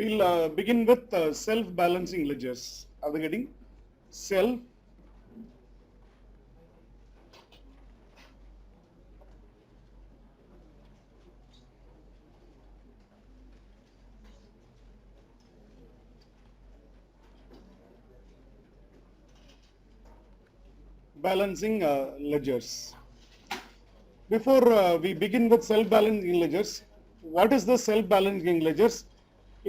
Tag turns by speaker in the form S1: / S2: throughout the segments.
S1: We'll begin with self-balancing ledgers. Are they getting self balancing ledgers? Before we begin with self-balancing ledgers, what is the self-balancing ledgers?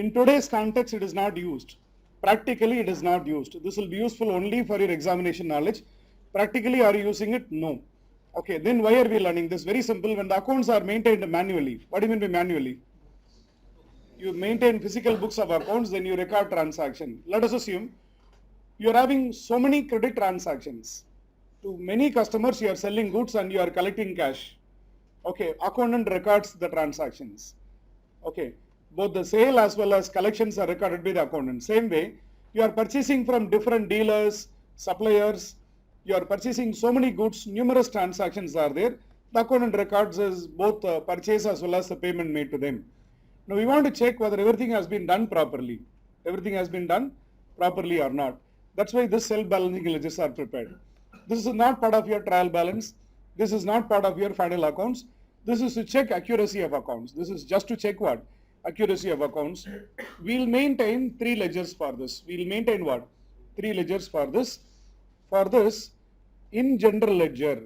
S1: In today's context, it is not used. Practically, it is not used. This will be useful only for your examination knowledge. Practically, are you using it? No. Okay, then why are we learning this? Very simple. When the accounts are maintained manually, what do you mean by manually? You maintain physical books of accounts, then you record transaction. Let us assume you are having so many credit transactions. To many customers, you are selling goods and you are collecting cash. Okay, accountant records the transactions. Okay, both the sale as well as collections are recorded by the accountant. Same way, you are purchasing from different dealers, suppliers, you are purchasing so many goods, numerous transactions are there. The accountant records as both purchase as well as the payment made to them. Now we want to check whether everything has been done properly. Everything has been done properly or not. That's why this self-balancing ledgers are prepared. This is not part of your trial balance. This is not part of your final accounts. This is to check accuracy of accounts. This is just to check what? Accuracy of accounts. We'll maintain 3 ledgers for this. We'll maintain what? 3 ledgers for this. For this, in general ledger,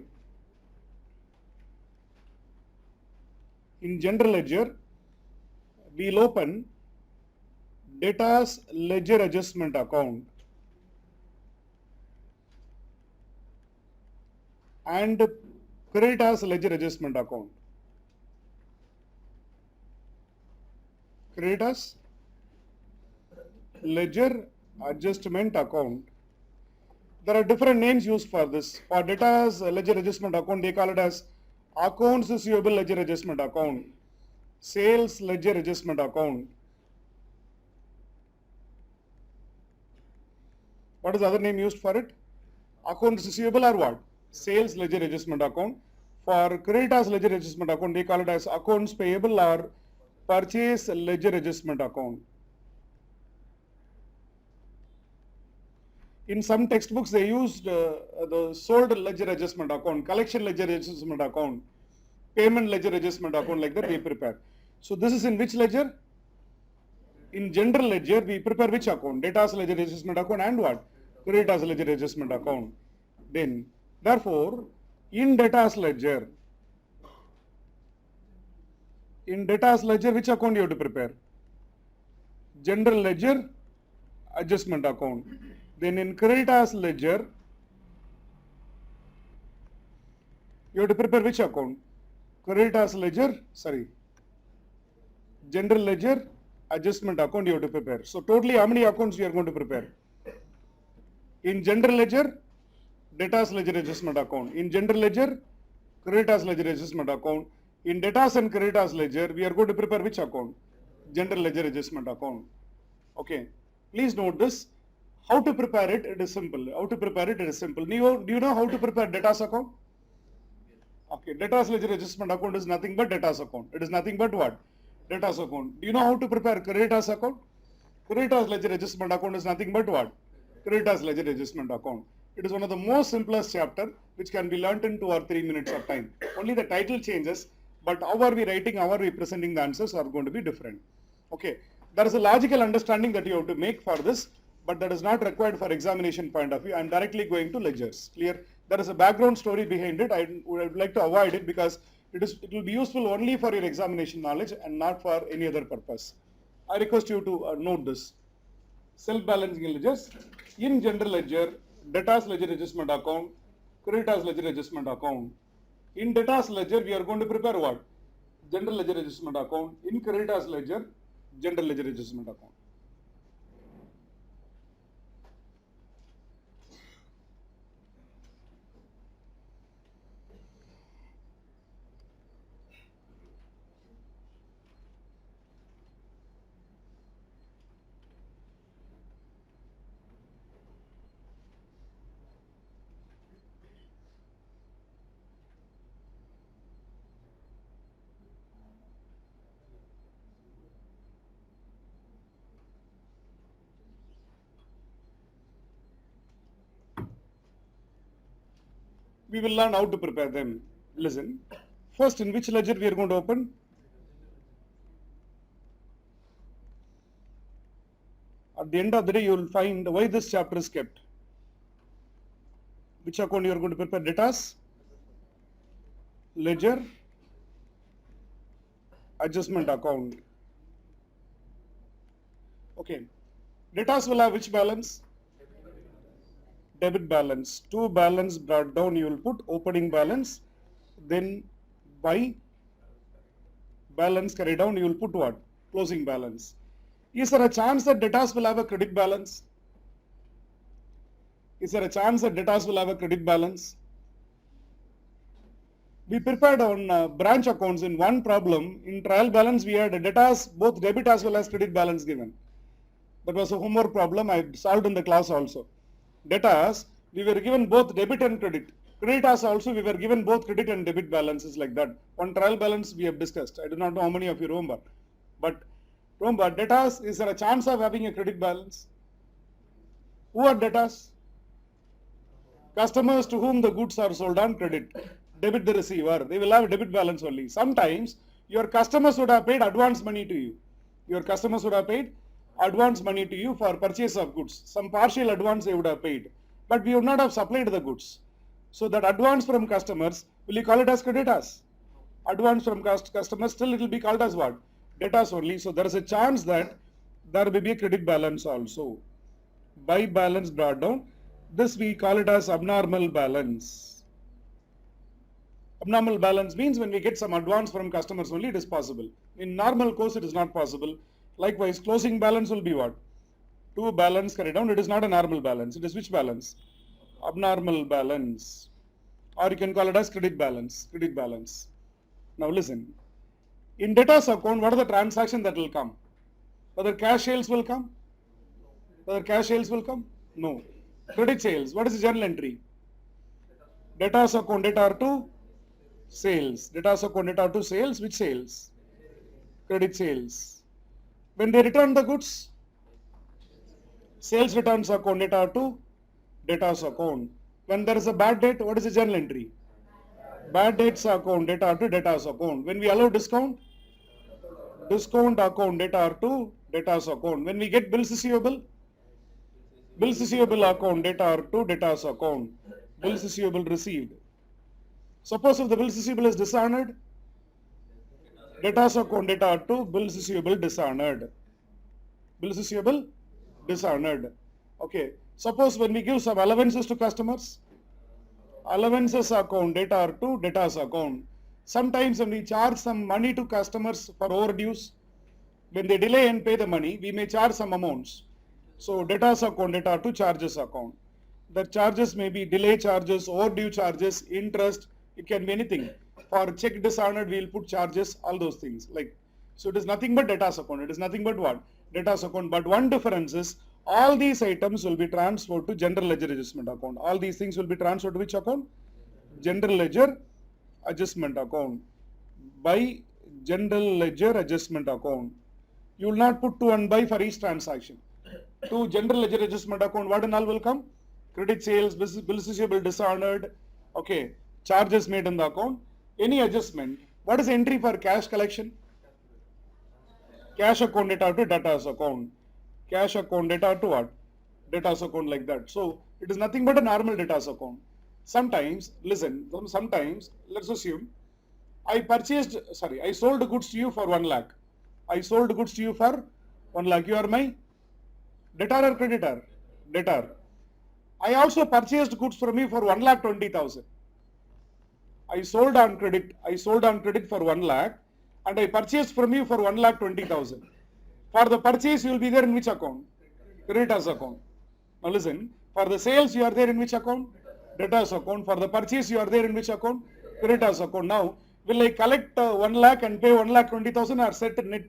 S1: we'll open debtors ledger adjustment account and creditors ledger adjustment account. Creditors ledger adjustment account. There are different names used for this. For debtors ledger adjustment account, they call it as accounts receivable ledger adjustment account, sales ledger adjustment account. What is the other name used for it? Accounts receivable or what? Sales ledger adjustment account. For creditors ledger adjustment account, they call it as accounts payable or purchase ledger adjustment account. In some textbooks, they used the sold ledger adjustment account, collection ledger adjustment account, payment ledger adjustment account, like that we prepare. So this is in which ledger? In general ledger, we prepare which account? Debtors ledger adjustment account and what? Creditors ledger adjustment account. Then, therefore, in debtors ledger, which account you have to prepare? General ledger adjustment account. Then in creditors ledger, you have to prepare which account? Creditors ledger, general ledger adjustment account you have to prepare. So totally how many accounts you are going to prepare? In general ledger, debtors ledger adjustment account. In general ledger, creditors ledger adjustment account. In debtors and creditors ledger, we are going to prepare which account? General ledger adjustment account. Okay. Please note this. How to prepare it? It is simple. How to prepare it? It is simple. Do you know how to prepare debtors account? Okay. Debtors ledger adjustment account is nothing but debtors account. It is nothing but what? Debtors account. Do you know how to prepare creditors account? Creditors ledger adjustment account is nothing but what? Creditors ledger adjustment account. It is one of the most simplest chapter which can be learnt in 2 or 3 minutes of time. Only the title changes, but how are we writing, how are we presenting the answers are going to be different. Okay, there is a logical understanding that you have to make for this, but that is not required for examination point of view. I am directly going to ledgers. Clear? There is a background story behind it. I would like to avoid it because it will be useful only for your examination knowledge and not for any other purpose. I request you to note this. Self-balancing ledgers. In general ledger, debtors ledger adjustment account, creditors ledger adjustment account. In debtors ledger, we are going to prepare what? General ledger adjustment account. In creditors ledger, general ledger adjustment account. We will learn how to prepare them. Listen. First, in which ledger we are going to open? At the end of the day, you will find why this chapter is kept. Which account you are going to prepare? Debtors, ledger, adjustment account. Okay. Debtors will have which balance? Debit balance. To balance brought down, you will put opening balance. Then by balance carried down, you will put what? Closing balance. Is there a chance that debtors will have a credit balance? Is there a chance that debtors will have a credit balance? We prepared on branch accounts in one problem. In trial balance, we had debtors, both debit as well as credit balance given. That was a homework problem I solved in the class also. Debtors, we were given both debit and credit. Creditors also, we were given both credit and debit balances like that. One trial balance we have discussed. I do not know how many of you remember. But remember, debtors, is there a chance of having a credit balance? Who are debtors? Customers to whom the goods are sold on credit. Debit the receiver. They will have a debit balance only. Sometimes your customers would have paid advance money to you. Your customers would have paid advance money to you for purchase of goods. Some partial advance they would have paid. But we would not have supplied the goods. So that advance from customers, will you call it as creditors? Advance from customers, still it will be called as what? Debtors only. So there is a chance that there may be a credit balance also. By balance brought down, this we call it as abnormal balance. Abnormal balance means when we get some advance from customers only, it is possible. In normal course, it is not possible. Likewise, closing balance will be what? To balance carried down, it is not a normal balance. It is which balance? Abnormal balance. Or you can call it as credit balance. Credit balance. Now listen. In debtors account, what are the transactions that will come? Whether cash sales will come? Whether cash sales will come? No. Credit sales. What is the journal entry? Debtors account debtor to sales. Debtors account debtor to sales. Which sales? Credit sales. When they return the goods, sales returns account debtor to debtors account. When there is a bad debt, what is the journal entry? Bad debts account debtor to debtors account. When we allow discount, discount account debtor to debtors account. When we get bills receivable account debtor to debtors account. Bills receivable received. Suppose if the bills receivable is dishonored, debtors account debtor to bills receivable dishonored. Bills receivable dishonored. Okay. Suppose when we give some allowances to customers, allowances account debtor to debtors account. Sometimes when we charge some money to customers for overdues, when they delay and pay the money, we may charge some amounts. So debtors account debtor to charges account. The charges may be delay charges, overdue charges, interest. It can be anything. For check dishonored, we will put charges, all those things. Like, so it is nothing but debtors account. It is nothing but what? Debtors account. But one difference is all these items will be transferred to general ledger adjustment account. All these things will be transferred to which account? General ledger adjustment account. By general ledger adjustment account. You will not put to and by for each transaction. To general ledger adjustment account, what and all will come? Credit sales, bills receivable dishonored, okay, charges made in the account. Any adjustment. What is the entry for cash collection? Cash account debtor to debtors account. Cash account debtor to what? Debtors account like that. So it is nothing but a normal debtors account. Sometimes, listen, sometimes, let's assume, I sold goods to you for 1 lakh. I sold goods to you for 1 lakh. You are my debtor or creditor? Debtor. I also purchased goods from you for 1,20,000. I sold on credit for 1 lakh and I purchased from you for 1,20,000. For the purchase, you will be there in which account? Creditors account. Now listen, for the sales, you are there in which account? Debtors account. For the purchase, you are there in which account? Creditors account. Now, will I collect 1 lakh and pay 1,20,000 or set net?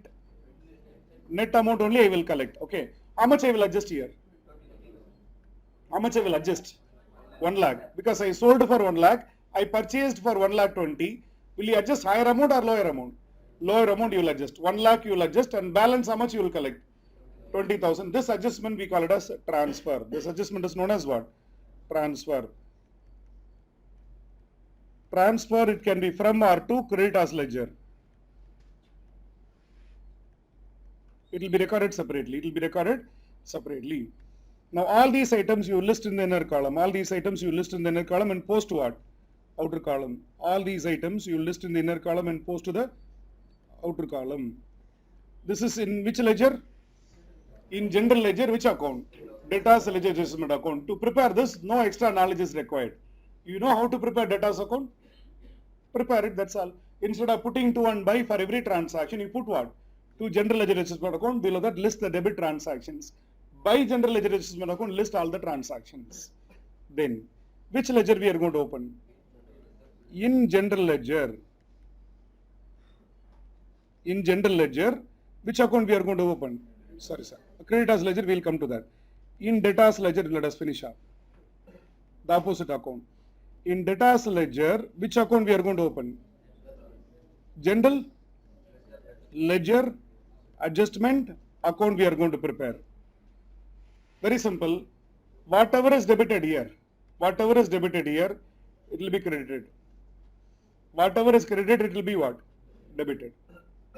S1: Net amount only I will collect. Okay. How much I will adjust here? How much I will adjust? 1 lakh. Because I sold for 1 lakh, I purchased for 1,20,000. Will you adjust higher amount or lower amount? Lower amount you will adjust. 1 lakh you will adjust and balance how much you will collect? 20,000. This adjustment we call it as transfer. This adjustment is known as what? Transfer. Transfer, it can be from or to Creditas ledger. It will be recorded separately. It will be recorded separately. Now all these items you list in the inner column. All these items you list in the inner column and post to what? Outer column. All these items you list in the inner column and post to the outer column. This is in which ledger? In general ledger, which account? Data's ledger adjustment account. To prepare this, no extra knowledge is required. You know how to prepare data's account? Prepare it, that's all. Instead of putting to and by for every transaction, you put what? To general ledger adjustment account. Below that, list the debit transactions. By general ledger adjustment account, list all the transactions. Then, which ledger we are going to open? In general ledger. In general ledger, which account we are going to open? Sorry, sir. Creditors ledger, we will come to that. In debtors ledger, let us finish up. The opposite account. In debtors ledger, which account we are going to open? General ledger adjustment account we are going to prepare. Very simple. Whatever is debited here, it will be credited. Whatever is credited, it will be what? Debited.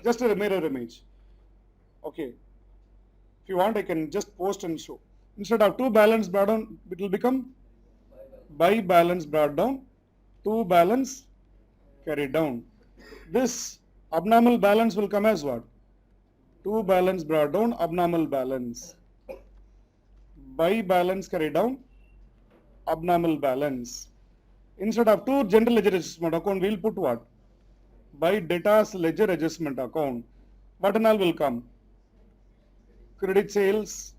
S1: Just a mirror image. Okay. If you want, I can just post and show. Instead of to balance brought down, it will become by balance brought down, to balance carried down. This abnormal balance will come as what? To balance brought down, abnormal balance. By balance carried down, abnormal balance. Instead of to general ledger adjustment account, we will put what? By debtors ledger adjustment account. What and all will come? Credit sales,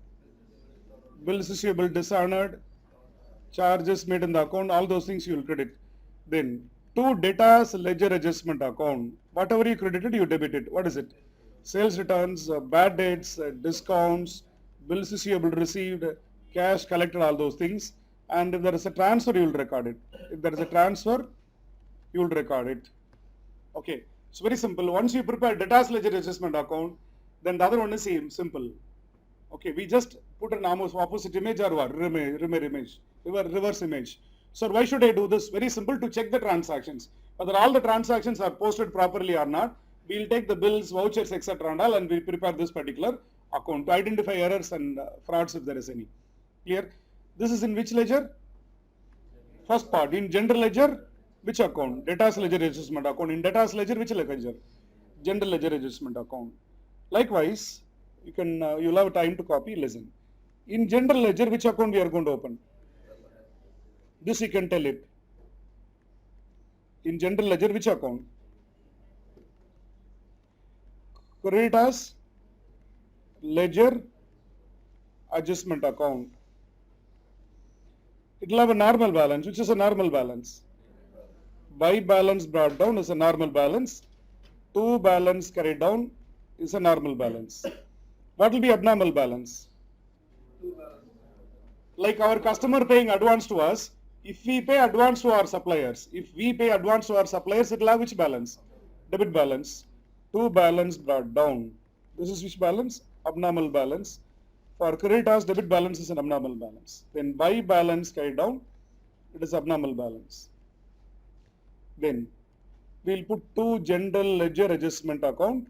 S1: bills receivable dishonored, charges made in the account, all those things you will credit. Then to debtors ledger adjustment account, whatever you credited, you debited. What is it? Sales returns, bad debts, discounts, bills receivable received, cash collected, all those things. And if there is a transfer, you will record it. If there is a transfer, you will record it. Okay, it's very simple. Once you prepare debtors ledger adjustment account, then the other one is simple. Okay, we just put an almost opposite image or what? Reverse image. So why should I do this? Very simple, to check the transactions. Whether all the transactions are posted properly or not, we will take the bills, vouchers, etc. and all, and we prepare this particular account to identify errors and frauds if there is any. Clear? This is in which ledger? First part, in general ledger, which account? Debtors ledger adjustment account. In debtors ledger, which ledger? General ledger adjustment account. Likewise, you can you'll have time to copy, listen. In general ledger, which account we are going to open? This you can tell it. In general ledger, which account? Creditors ledger adjustment account. It will have a normal balance. Which is a normal balance? By balance brought down is a normal balance. To balance carried down is a normal balance. What will be abnormal balance? Like our customer paying advance to us, if we pay advance to our suppliers, it will have which balance? Debit balance. To balance brought down. This is which balance? Abnormal balance. For creditors, debit balance is an abnormal balance. Then by balance carried down, it is abnormal balance. Then we will put to general ledger adjustment account,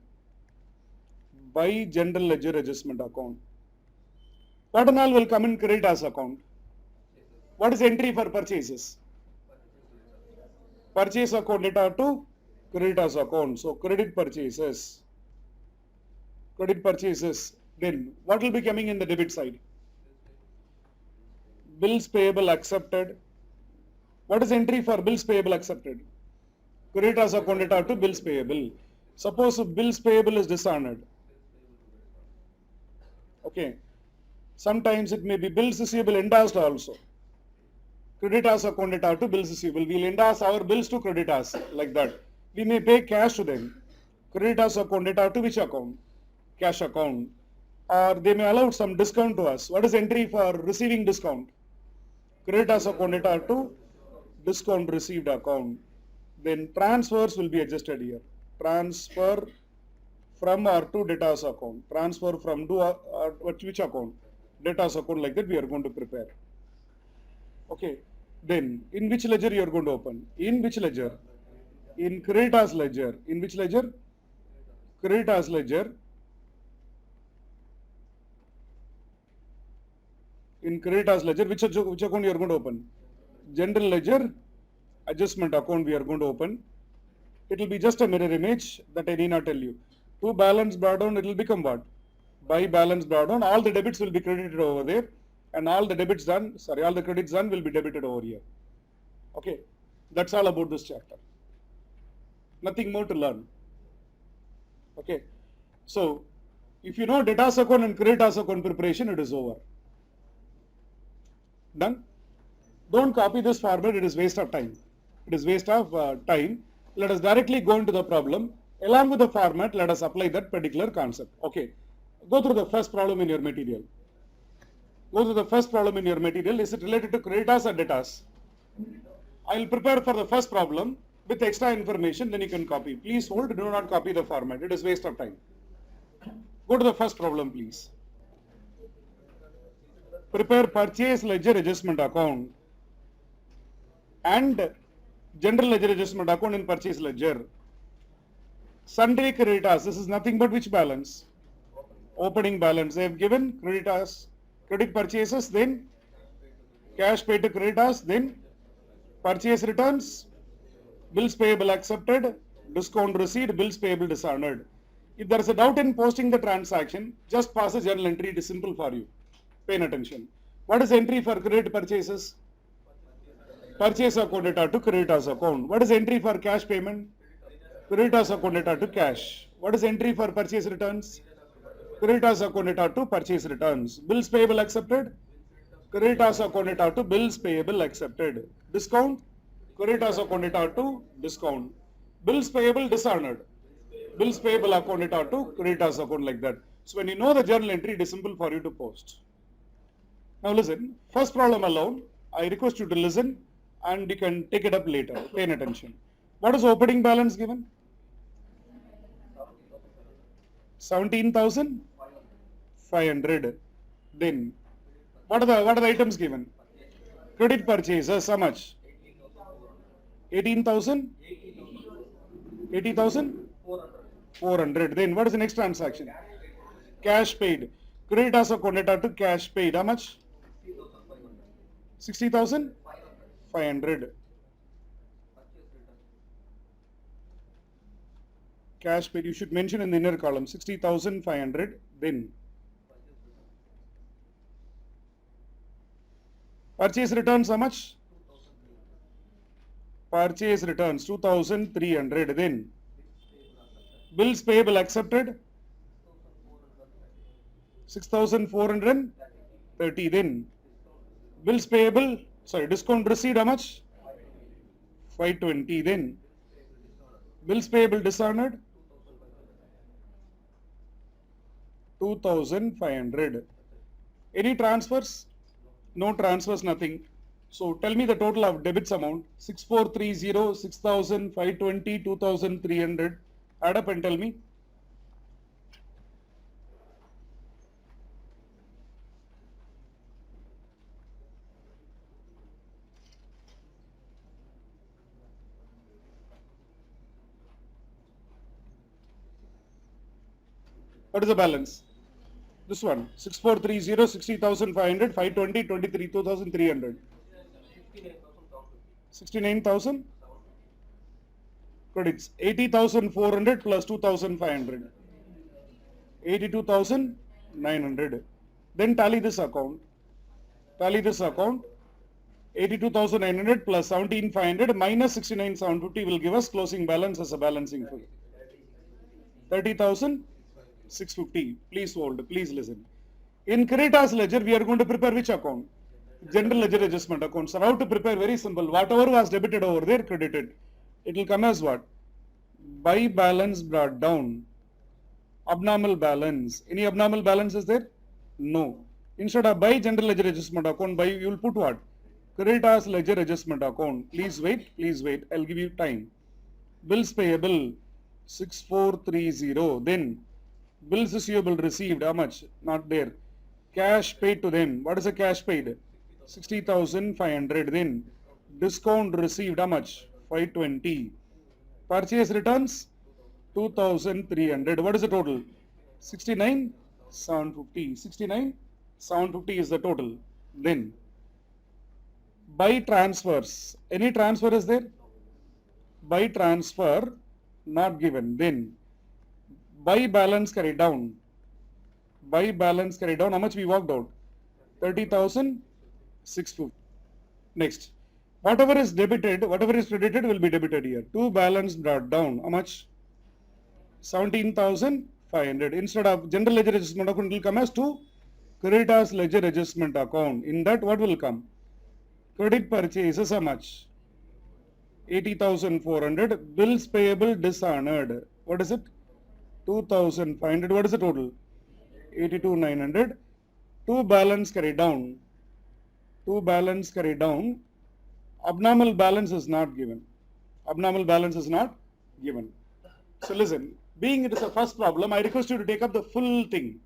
S1: by general ledger adjustment account. What and all will come in creditors account? What is entry for purchases? Purchase account data to creditors account. So credit purchases. Credit purchases. Then what will be coming in the debit side? Bills payable accepted. What is entry for bills payable accepted? Creditors account data to bills payable. Suppose bills payable is dishonored. Okay. Sometimes it may be bills receivable endorsed also. Creditors account data to bills receivable. We will endorse our bills to creditors like that. We may pay cash to them. Creditors account data to which account? Cash account. Or they may allow some discount to us. What is entry for receiving discount? Creditors account data to discount received account. Then transfers will be adjusted here. Transfer from or to debtors account. Transfer from to which account? Debtors account, like that we are going to prepare. Okay. Then, in which ledger you are going to open? In which ledger? In Creditas ledger. In which ledger? Creditas ledger. In Creditas ledger, which account you are going to open? General ledger, adjustment account we are going to open. It will be just a mirror image that I need not tell you. To balance brought down, it will become what? By balance brought down, all the debits will be credited over there, and all the debits done, sorry, all the credits done will be debited over here. Okay, that's all about this chapter. Nothing more to learn. Okay, so if you know debtors account and creditors account preparation, it is over. Done? Don't copy this format, it is waste of time. It is waste of time. Let us directly go into the problem. Along with the format, let us apply that particular concept. Okay, go through the first problem in your material. Go through the first problem in your material. Is it related to creditors or debtors? I will prepare for the first problem with extra information, then you can copy. Please hold, do not copy the format. It is waste of time. Go to the first problem, please. Prepare purchase ledger adjustment account and general ledger adjustment account in purchase ledger. Sundry creditors, this is nothing but which balance? Opening balance. They have given creditors, credit purchases, then cash paid to creditors, then purchase returns, bills payable accepted, discount received, bills payable dishonored. If there is a doubt in posting the transaction, just pass a journal entry. It is simple for you. Pay attention. What is entry for credit purchases? Purchase account data to creditors account. What is entry for cash payment? Creditors account data to cash. What is entry for purchase returns? Creditors account data to purchase returns. Bills payable accepted? Creditors account data to bills payable accepted. Discount? Creditors account data to discount. Bills payable dishonored. Bills payable account data to creditors account, like that. So when you know the journal entry, it is simple for you to post. Now listen, first problem alone, I request you to listen and you can take it up later. Pay attention. What is opening balance given? 17,500. Then what are the items given? Credit purchases, how much? 18,000? 80,400. Then what is the next transaction? Cash paid. Creditors account data to cash paid. How much? 60,500. Cash paid, you should mention in the inner column 60,500. Then purchase returns, how much? Purchase returns 2,300. Then bills payable accepted 6,430. Then bills payable, sorry, discount received, how much? 520. Then bills payable dishonored 2,500. Any transfers? No transfers, nothing. So tell me the total of debits amount. 6,430, 6,520, 2,300. Add up and tell me. What is the balance? This one, 6,430, 60,500, 520, 23, 2,300. 69,000 credits. 80,400 plus 2,500. 82,900. Then tally this account. Tally this account. 82,900 plus 17,500 minus 69,750 will give us closing balance as a balancing figure. 30,650. Please hold. Please listen. In creditors ledger, we are going to prepare which account? General ledger adjustment account. So how to prepare? Very simple. Whatever was debited over there, credited. It will come as what? By balance brought down. Abnormal balance. Any abnormal balance is there? No. Instead of by general ledger adjustment account, by you will put what? Creditors ledger adjustment account. Please wait. Please wait. I'll give you time. Bills payable 6,430. Then bills receivable received. How much? Not there. Cash paid to them. What is the cash paid? 60,500. Then Discount received, how much? 520. Purchase returns, 2300. What is the total? 69, 750. 69, 750 is the total. Then, by transfers. Any transfer is there? By transfer, not given. Then, by balance carried down. By balance carried down, how much we worked out? 30,650. Next, whatever is debited, whatever is credited will be debited here. To balance brought down, how much? 17,500. Instead of general ledger adjustment account, it will come as to creditors ledger adjustment account. In that, what will come? Credit purchases, how much? 80,400. Bills payable dishonored. What is it? 2,500. What is the total? 82,900. To balance carried down. To balance carried down. Abnormal balance is not given. Abnormal balance is not given. So listen, being it is a first problem, I request you to take up the full thing.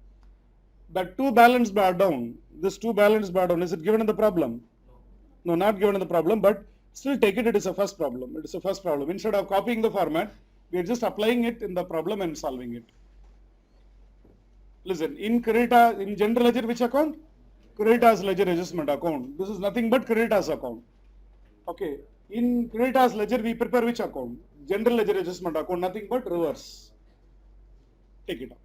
S1: That two balance bar down, this two balance bar down, is it given in the problem? No, not given in the problem, but still take it, it is a first problem. It is a first problem. Instead of copying the format, we are just applying it in the problem and solving it. Listen, in general ledger, which account? Creditors ledger adjustment account. This is nothing but creditors account. Okay. In creditors ledger, we prepare which account? General ledger adjustment account, nothing but reverse. Take it up.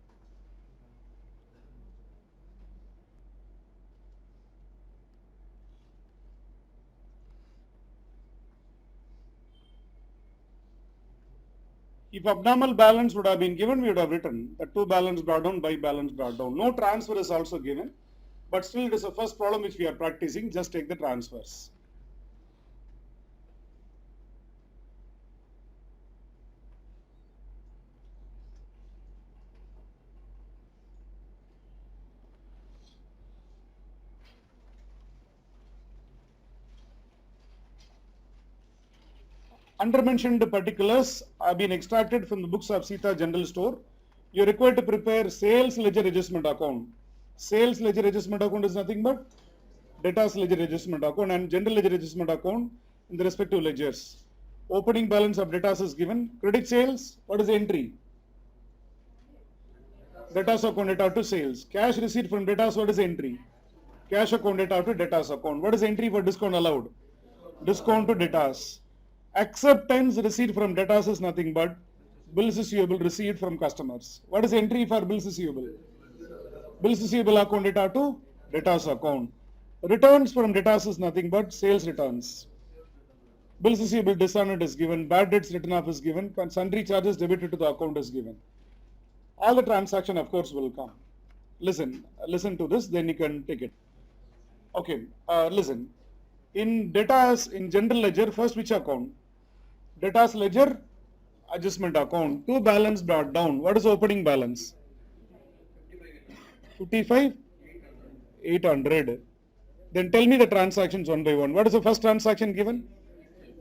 S1: If abnormal balance would have been given, we would have written the to balance brought down by balance brought down. No transfer is also given, but still it is the first problem which we are practicing. Just take the transfers. Undermentioned particulars have been extracted from the books of Sita General Store. You are required to prepare sales ledger adjustment account. Sales ledger adjustment account is nothing but debtors ledger adjustment account and general ledger adjustment account in the respective ledgers. Opening balance of debtors is given. Credit sales, what is the entry? Debtors account debtor to sales. Cash receipt from debtors, what is the entry? Cash account debtor to debtors account. What is the entry for discount allowed? Discount to debtors. Acceptance receipt from debtors is nothing but bills receivable received from customers. What is the entry for bills receivable? Bills receivable account debtor to debtors account. Returns from debtors is nothing but sales returns. Bills receivable dishonored is given. Bad debts written off is given. Sundry charges debited to the account is given. All the transaction, of course, will come. Listen to this, then you can take it. Okay, listen. In debtors, in general ledger, first which account? Debtors ledger adjustment account. To balance brought down. What is opening balance? 55,800. Then tell me the transactions one by one. What is the first transaction given?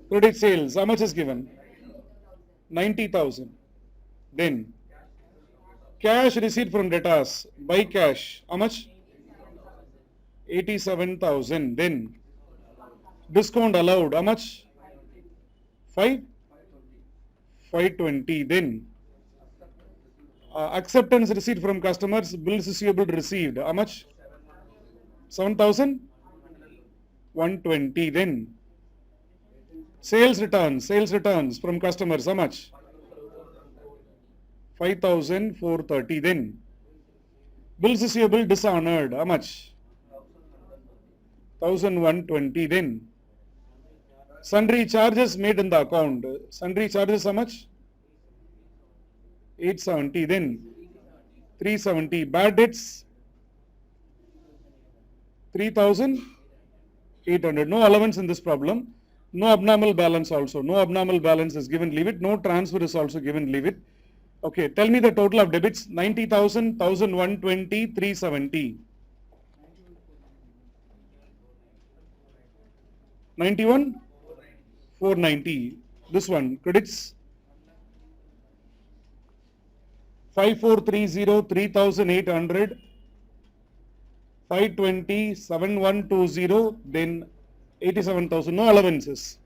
S1: Credit sales. How much is given? 90,000. Then cash receipt from debtors by cash. How much? 87,000. Then discount allowed. How much? 520. Then acceptance receipt from customers, bills receivable received. How much? 7,120. Then sales returns from customers. How much? 5,430. Then bills receivable dishonored. How much? 1,120. Then sundry charges made in the account. Sundry charges how much? 870. Then 370. Bad debts 3,800. No allowance in this problem. No abnormal balance also. No abnormal balance is given, leave it. No transfer is also given, leave it. Okay, tell me the total of debits. 90,000, 1,120, 370. 91, 490. This one, credits 5430, 3,800, 520, 7120, then 87,000, no allowances.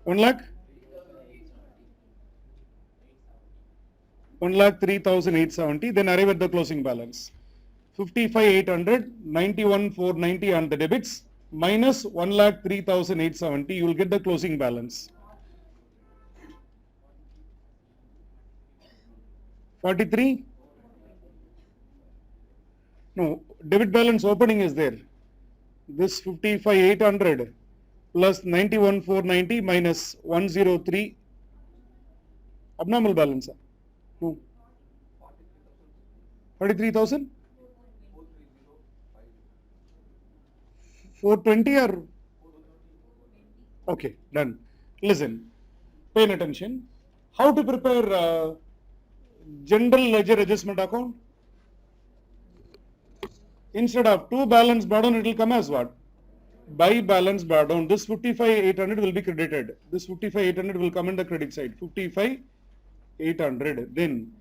S1: 1 lakh? 1,03,870, then arrive at the closing balance. 55,800, 91,490 on the debits, minus 1,03,870, you will get the closing balance. 43? No, debit balance opening is there. This 55,800 plus 91,490 minus 103, abnormal balance. No. 43,000? 420 or? Okay, done. Listen, pay attention. How to prepare general ledger adjustment account? Instead of to balance brought down, it will come as what? By balance brought down. This 55,800 will be credited. This 55,800 will come in the credit side. 55,800. Then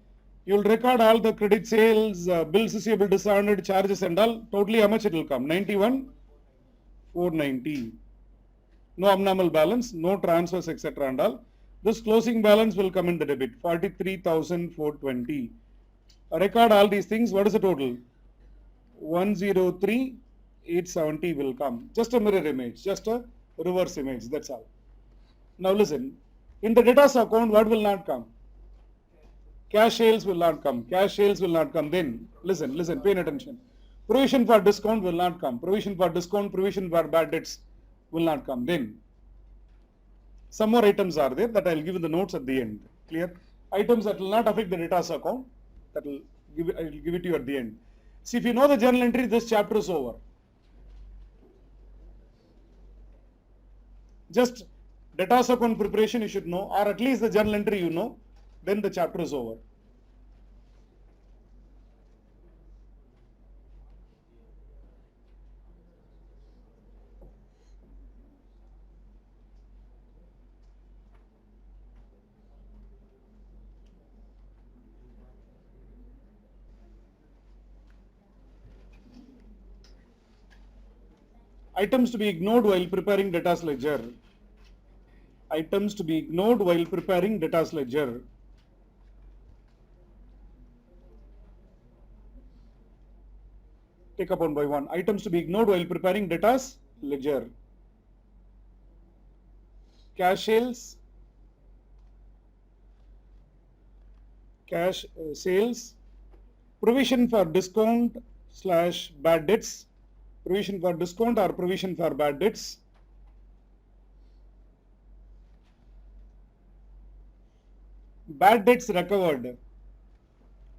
S1: you will record all the credit sales, bills receivable, dishonored, charges and all. Totally how much it will come? 91,490. No abnormal balance, no transfers, etc. and all. This closing balance will come in the debit. 43,420. Record all these things. What is the total? 103,870 will come. Just a mirror image, just a reverse image, that's all. Now listen, in the debtors account, what will not come? Cash sales will not come. Cash sales will not come. Then, listen, pay attention. Provision for discount will not come. Provision for discount, provision for bad debts will not come. Then, some more items are there that I will give in the notes at the end. Clear? Items that will not affect the debtors account, that will I will give it to you at the end. See, if you know the journal entry, this chapter is over. Just debtors account preparation you should know, or at least the journal entry you know, then the chapter is over. Items to be ignored while preparing debtors ledger. Items to be ignored while preparing debtors ledger. Take up one by one. Items to be ignored while preparing debtors ledger. Cash sales. Cash sales. Provision for discount / bad debts. Provision for discount or provision for bad debts. Bad debts recovered.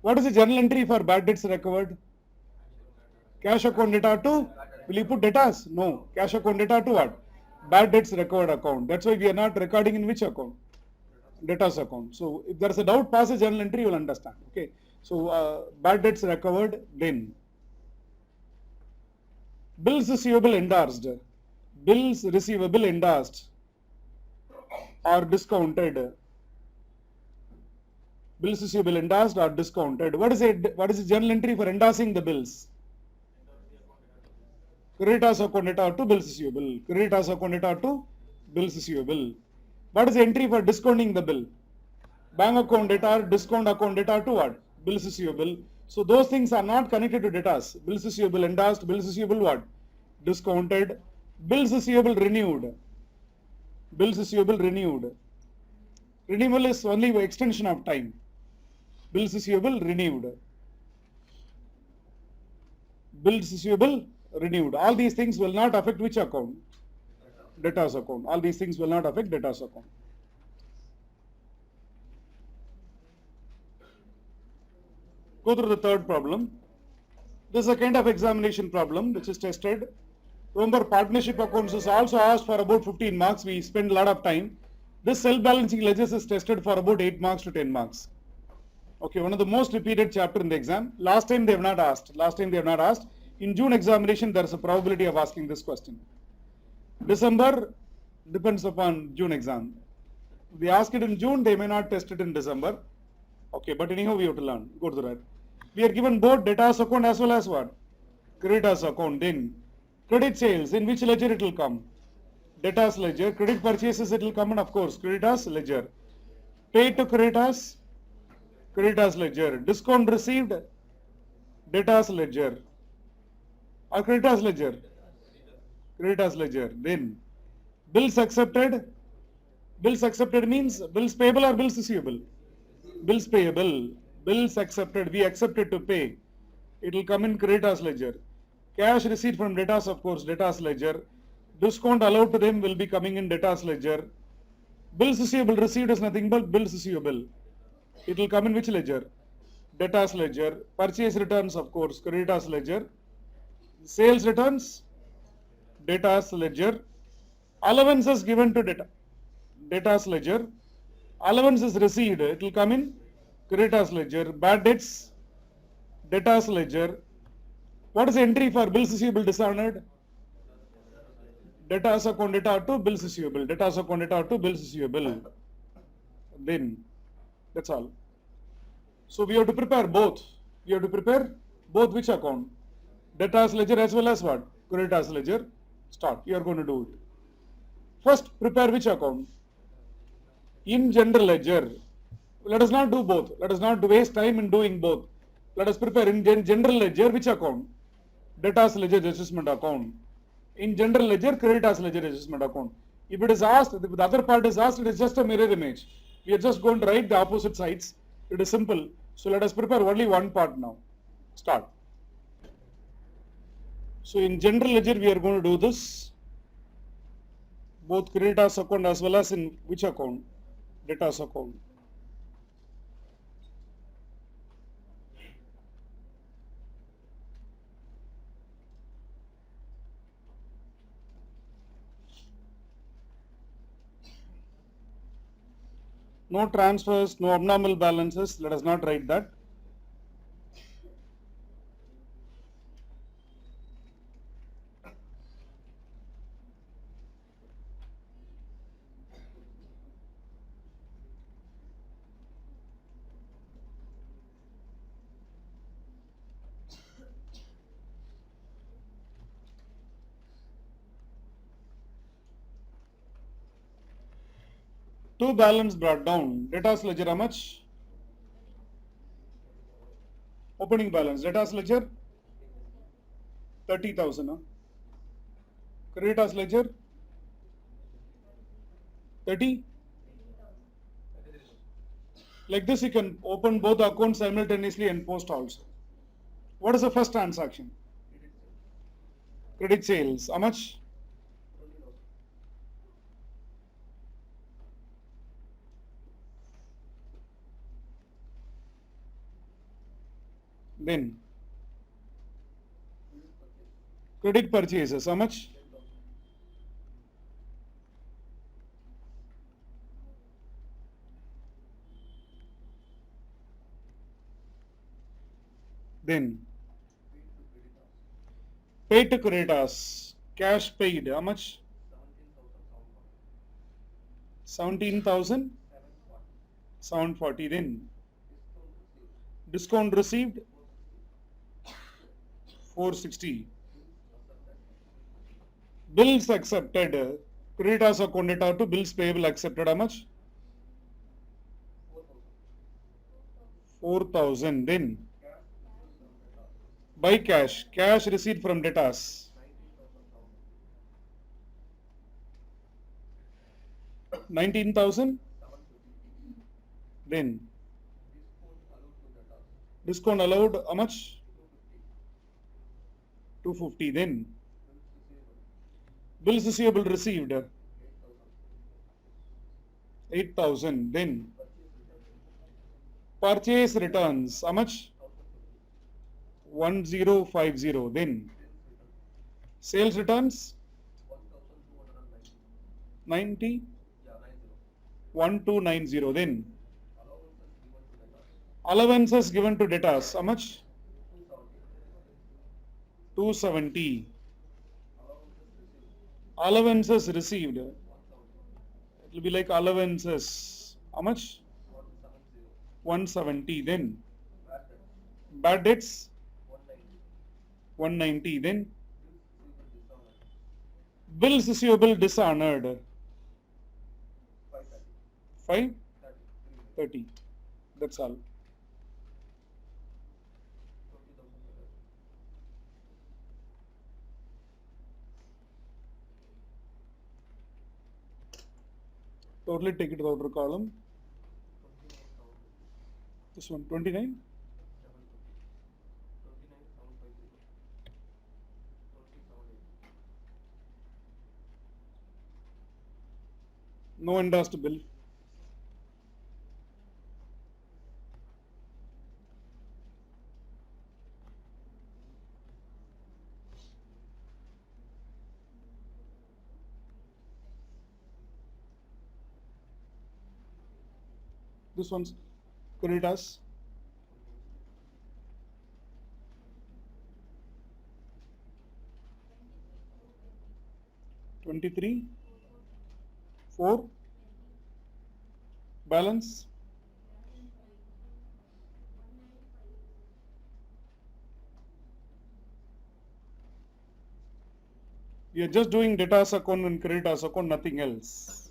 S1: What is the journal entry for bad debts recovered? Cash account data to? Will you put debtors? No. Cash account data to what? Bad debts recovered account. That's why we are not recording in which account? Debtors account. So if there is a doubt, pass a journal entry, you will understand. Okay. So bad debts recovered, then. Bills receivable endorsed. Bills receivable endorsed or discounted. Bills receivable endorsed or discounted. What is it? What is the journal entry for endorsing the bills? Creditors account data to bills receivable. Creditors account data to bills receivable. What is the entry for discounting the bill? Bank account data, discount account data to what? Bills receivable. So those things are not connected to debtors. Bills receivable endorsed, bills receivable what? Discounted. Bills receivable renewed. Bills receivable renewed. Renewal is only by extension of time. Bills receivable renewed. Bills receivable renewed. All these things will not affect which account? Debtors account. All these things will not affect debtors account. Go through the third problem. This is a kind of examination problem which is tested. Remember, partnership accounts is also asked for about 15 marks. We spend a lot of time. This self-balancing ledgers is tested for about 8 marks to 10 marks. Okay, one of the most repeated chapter in the exam. Last time they have not asked. In June examination, there is a probability of asking this question. December depends upon June exam. If they ask it in June, they may not test it in December. Okay, but anyhow, we have to learn. Go to that. We are given both debtors account as well as what? Creditors account. Then Credit sales, in which ledger it will come? Debtors ledger. Credit purchases, it will come in, of course, creditors ledger. Paid to creditors, creditors ledger. Discount received, debtors ledger. Or creditors ledger? Creditors ledger. Then, bills accepted. Bills accepted means bills payable or bills receivable? Bills payable. Bills accepted. We accepted to pay. It will come in creditors ledger. Cash receipt from debtors, of course, debtors ledger. Discount allowed to them will be coming in debtors ledger. Bills receivable received is nothing but bills receivable. It will come in which ledger? Debtors ledger. Purchase returns, of course, creditors ledger. Sales returns, debtors ledger. Allowances given to debtors ledger. Allowances received, it will come in creditors ledger. Bad debts, debtors ledger. What is the entry for bills receivable dishonored? Debtors account debtor to bills receivable. Debtors account debtor to bills receivable. Then, that's all. So we have to prepare both. We have to prepare both which account? Debtors ledger as well as what? Creditors ledger. Start. You are going to do it. First, prepare which account? In general ledger. Let us not do both. Let us not waste time in doing both. Let us prepare in general ledger which account? Debtors ledger adjustment account. In general ledger, creditors ledger adjustment account. If it is asked, if the other part is asked, it is just a mirror image. We are just going to write the opposite sides. It is simple. So let us prepare only one part now. Start. So in general ledger, we are going to do this. Both creditors account as well as in which account? Debtors account. No transfers, no abnormal balances. Let us not write that. Two balance brought down. Debtors ledger how much? Opening balance. Debtors ledger 30,000. Huh? Creditors ledger 30. Like this, you can open both accounts simultaneously and post also. What is the first transaction? Credit sales. How much? Then credit purchases. How much? Then paid to creditors. Cash paid. How much? 17,740. Then discount received 460. Bills accepted. Creditors account debtor to bills payable accepted. How much? 4,000. Then by cash. Cash received from debtors. 19,000. Then discount allowed how much? 250. Then bills receivable received 8,000. Then purchase returns how much? 1050. Then sales returns 90. 1290. Then allowances given to debtors how much? 270. Allowances received. It will be like allowances. How much? 170. Then bad debts 190. Then Bills receivable dishonored. 530. That's all. Totally take it to the outer column. This one, 29. No endorsed bill. This one's Caritas. $23. 4. Balance. We are just doing debtors account and creditors account, nothing else.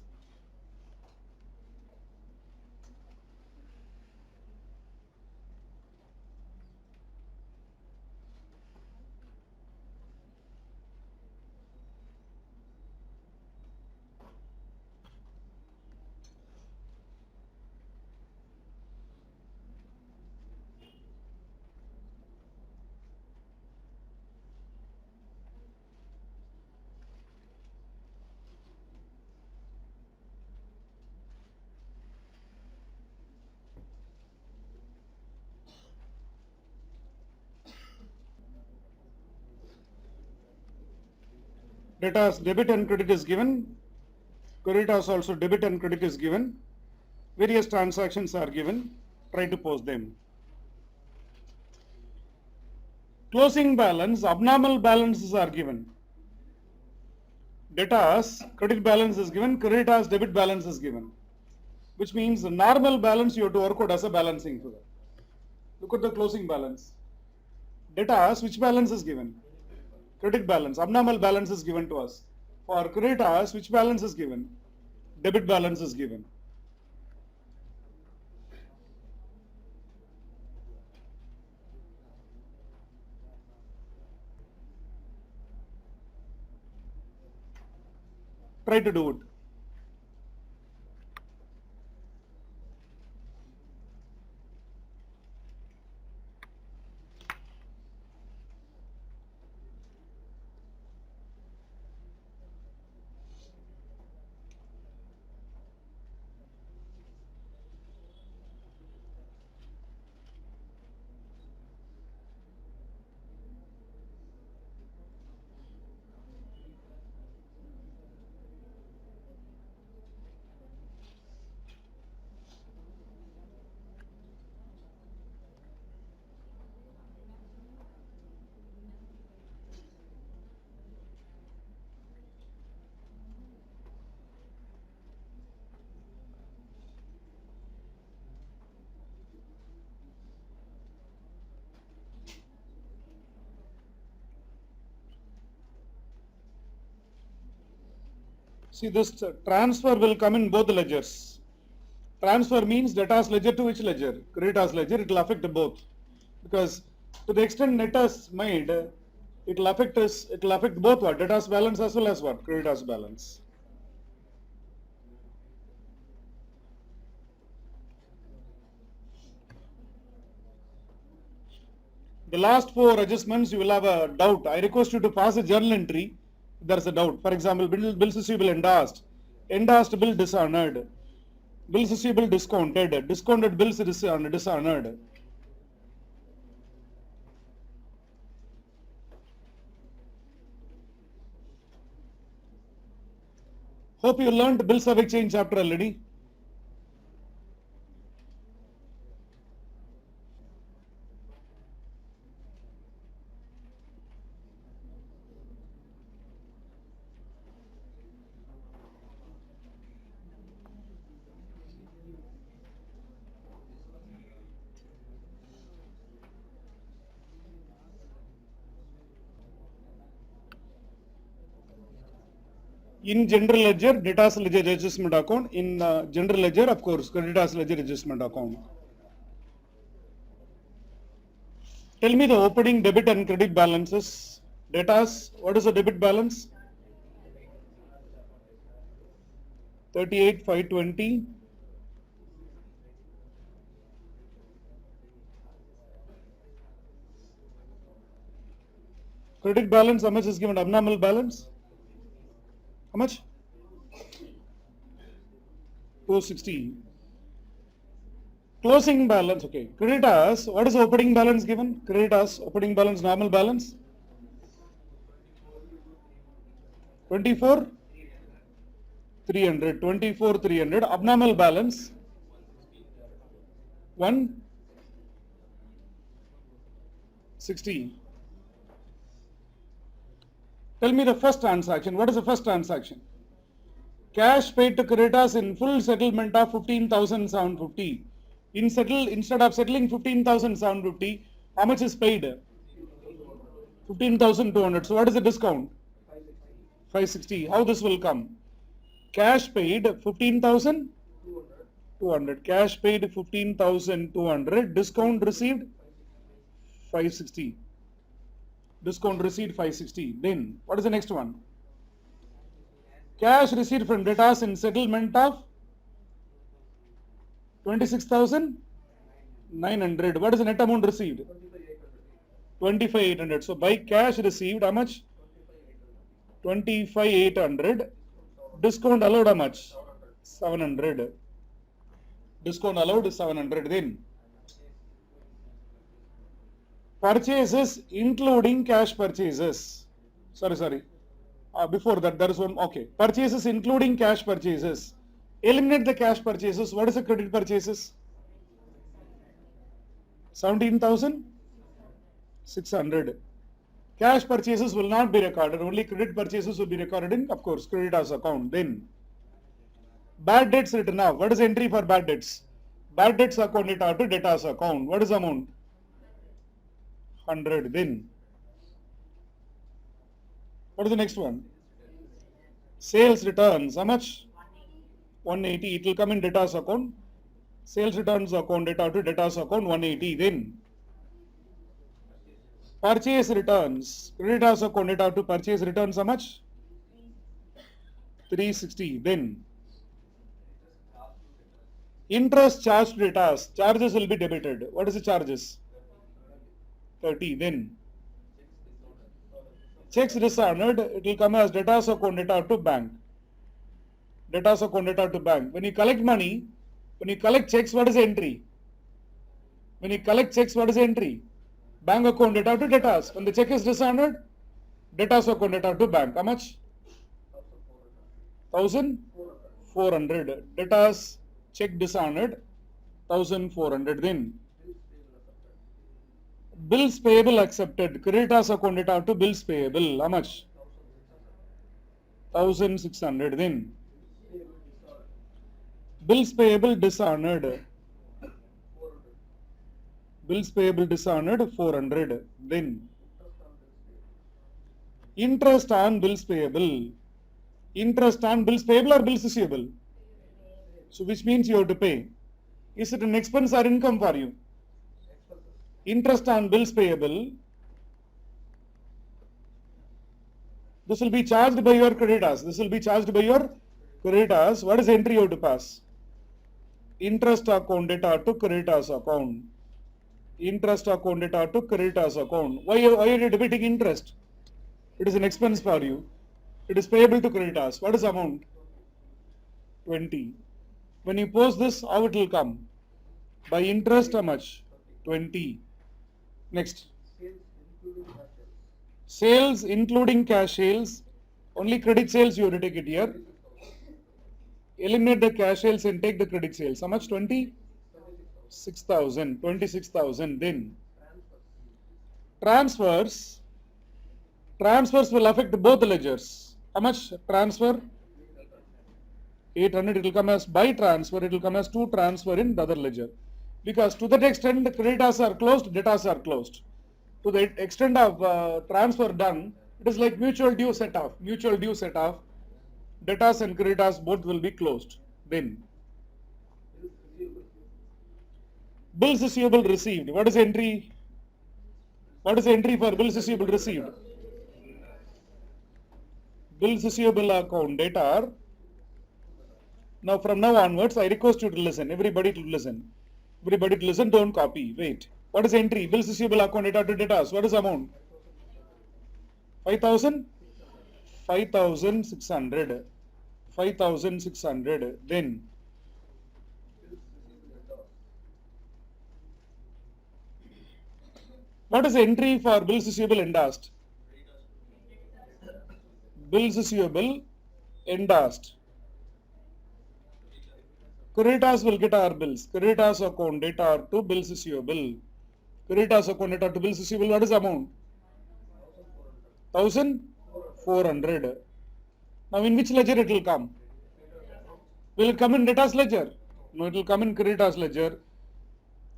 S1: Debtors debit and credit is given. Creditors also debit and credit is given. Various transactions are given. Try to post them. Closing balance, abnormal balances are given. Debtors credit balance is given, creditors debit balance is given. Which means the normal balance you have to work out as a balancing figure. Look at the closing balance. Debtors, which balance is given? Credit balance. Abnormal balance is given to us. For creditors, which balance is given? Debit balance is given. Try to do it. See, this transfer will come in both ledgers. Transfer means debtors ledger to which ledger? Creditors ledger. It will affect both, because to the extent net is made, it will affect us. It will affect both what? Debtors balance as well as what? Creditors balance. The last 4 adjustments you will have a doubt. I request you to pass a journal entry if there is a doubt. For example, bills receivable endorsed, endorsed bill dishonored, bills receivable discounted, discounted bills dishonored. Hope you learned bills of exchange chapter already. In general ledger, debtors ledger adjustment account. In general ledger, of course, creditors ledger adjustment account. Tell me the opening debit and credit balances. Debtors, what is the debit balance? 38,520. Credit balance, how much is given? Abnormal balance? How much? 260. Closing balance, okay. Creditors, what is the opening balance given? Creditors, opening balance, normal balance? 24? 300. 24, 300. Abnormal balance? 160. Tell me the first transaction. What is the first transaction? Cash paid to creditors in full settlement of 15,750. Instead of settling 15,750, how much is paid? 15,200. So what is the discount? 560. How this will come? Cash paid 15,200. Cash paid 15,200. Discount received 560. Discount received 560. Then what is the next one? Cash received from debtors in settlement of 26,900. What is the net amount received? 25,800. So by cash received, how much? 25,800. Discount allowed how much? 700. Discount allowed is 700. Then purchases including cash purchases. Sorry. Before that, there is one. Okay. Purchases including cash purchases. Eliminate the cash purchases. What is the credit purchases? 17,600. Cash purchases will not be recorded. Only credit purchases will be recorded in, of course, creditors account. Then bad debts written off. What is the entry for bad debts? Bad debts account it out to debtors account. What is the amount? 100. Then what is the next one? Sales returns. How much? 180. It will come in debtors account. Sales returns account it out to debtors account 180. Then purchase returns. Creditors account it out to purchase returns. How much? 360. Then interest charged to debtors. Charges will be debited. What is the charges? 30. Then checks dishonored, it will come as debtors account it out to bank. Debtors account it out to bank. When you collect money, when you collect checks, what is the entry? When you collect checks, what is the entry? Bank account it out to debtors. When the check is dishonored, debtors account it out to bank. How much? 1,400. Debtors check dishonored, 1,400. Then bills payable accepted. Creditors account it out to bills payable. How much? 1,600. Then bills payable dishonored. Bills payable dishonored 400. Then interest on bills payable. Interest on bills payable or bills receivable? So which means you have to pay. Is it an expense or income for you? Interest on bills payable. This will be charged by your creditors. This will be charged by your creditors. What is the entry you have to pass? Interest account data to creditors account. Interest account data to creditors account. Why are you debiting interest? It is an expense for you. It is payable to creditors. What is the amount? 20. When you post this, how it will come? By interest, how much? 20. Next. Sales including cash sales. Only credit sales you have to take it here. Eliminate the cash sales and take the credit sales. How much? 26,000. 26,000. Then transfers. Transfers will affect both ledgers. How much transfer? 800. It will come as by transfer. It will come as to transfer in the other ledger. Because to that extent, the creditors are closed, debtors are closed. To the extent of transfer done, it is like mutual due set off. Mutual due set off. debtors and creditors both will be closed. Then bills receivable received. What is the entry? What is the entry for bills receivable received? Bills receivable account debtor. Now from now onwards, I request you to listen. Everybody to listen. Everybody to listen. Don't copy. Wait. What is the entry? Bills receivable account debtor to debtors. What is the amount? 5,000. 5,600. 5,600. Then what is the entry for bills receivable endorsed? Bills receivable endorsed. Creditors will get our bills. Creditors account debtor to bills receivable. Creditors account debtor to bills receivable. What is the amount? 1,400. Now in which ledger it will come? Will it come in debtors ledger? No, it will come in creditors ledger.